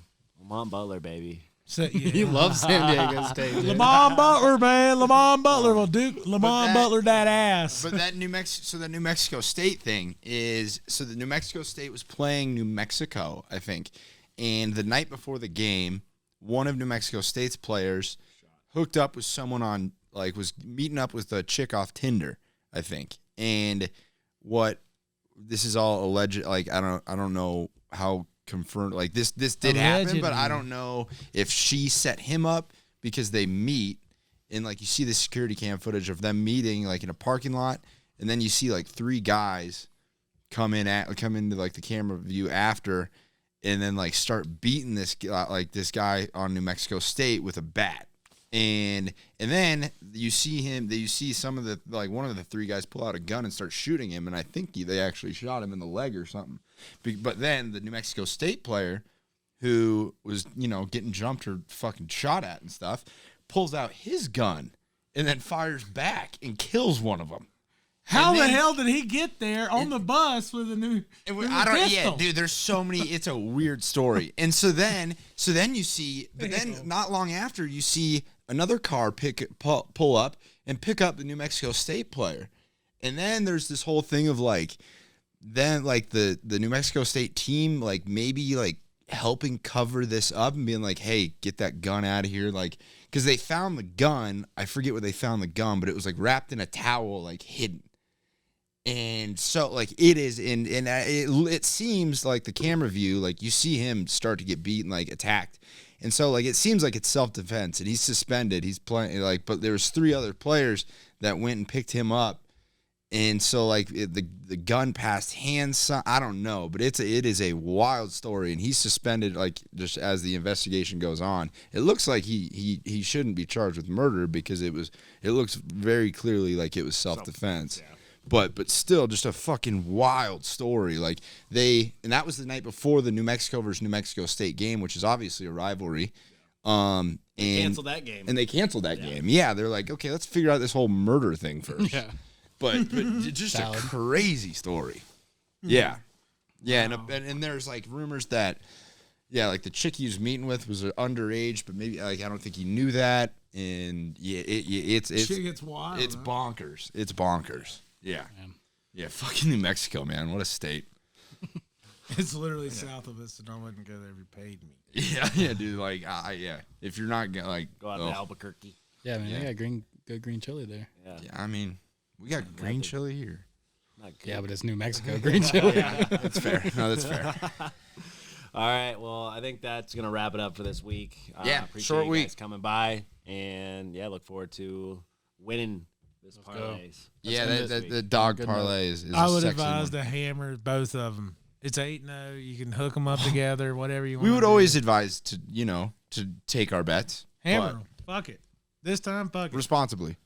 Lamont Butler, baby. So, He yeah. loves San Diego State. dude. Lamont Butler, man. Lamont Butler will Duke. Lamont Butler that ass. But that New Mexico State thing is so the New Mexico State was playing New Mexico, I think, and the night before the game, one of New Mexico State's players hooked up with someone on was meeting up with a chick off Tinder, I think, and this is all alleged. Like I don't know how confirmed. Like this did happen, but I don't know if she set him up because they meet and like you see the security cam footage of them meeting like in a parking lot, and then you see like three guys come into like the camera view after, and then like start beating this guy on New Mexico State with a bat. And then you see some of the like one of the three guys pull out a gun and start shooting him, and I think they actually shot him in the leg or something. But then the New Mexico State player, who was getting jumped or fucking shot at and stuff, pulls out his gun and then fires back and kills one of them. How the hell did he get there on the bus with a new? Yeah, dude. There's so many. It's a weird story. And so then you see, but then not long after you see another car pull up and pick up the New Mexico State player, and then there's this whole thing of like, then like the New Mexico State team like maybe like helping cover this up and being like, hey, get that gun out of here, like because they found the gun. I forget where they found the gun, but it was like wrapped in a towel, like hidden. And so, like, it is, and it seems like the camera view, like, you see him start to get beaten, like, attacked. And so, like, it seems like it's self-defense, and he's suspended. He's playing, like, but there was three other players that went and picked him up. And so, like, the gun passed hands. I don't know, but it is a wild story, and he's suspended, like, just as the investigation goes on. It looks like he shouldn't be charged with murder because it looks very clearly like it was self-defense. Yeah. But still, just a fucking wild story. Like and that was the night before the New Mexico versus New Mexico State game, which is obviously a rivalry. They canceled that game. And they canceled that game. Yeah, they're like, okay, let's figure out this whole murder thing first. Yeah. But just a crazy story. Yeah. Yeah, wow. And there's like rumors that, like the chick he was meeting with was underage, but maybe like I don't think he knew that. And yeah, it's shit gets wild. It's bonkers. It's bonkers. Yeah. Man. Yeah, fucking New Mexico, man. What a state. It's literally south of us, and I wouldn't go there if you paid me. Yeah, dude. Like, if you're not going to, like... Go out to Albuquerque. Yeah, man, they got good green chili there. Yeah, I mean, we got green chili here. Yeah, but it's New Mexico green chili. That's fair. No, that's fair. All right, well, I think that's going to wrap it up for this week. Appreciate short you week. guys coming by, and, look forward to winning this parlays. The dog parlay is I would a sexy advise one. to hammer both of them. It's 8-0. You can hook them up together, whatever you want. We would always advise to take our bets. Hammer them. Fuck it. This time, fuck it. Responsibly.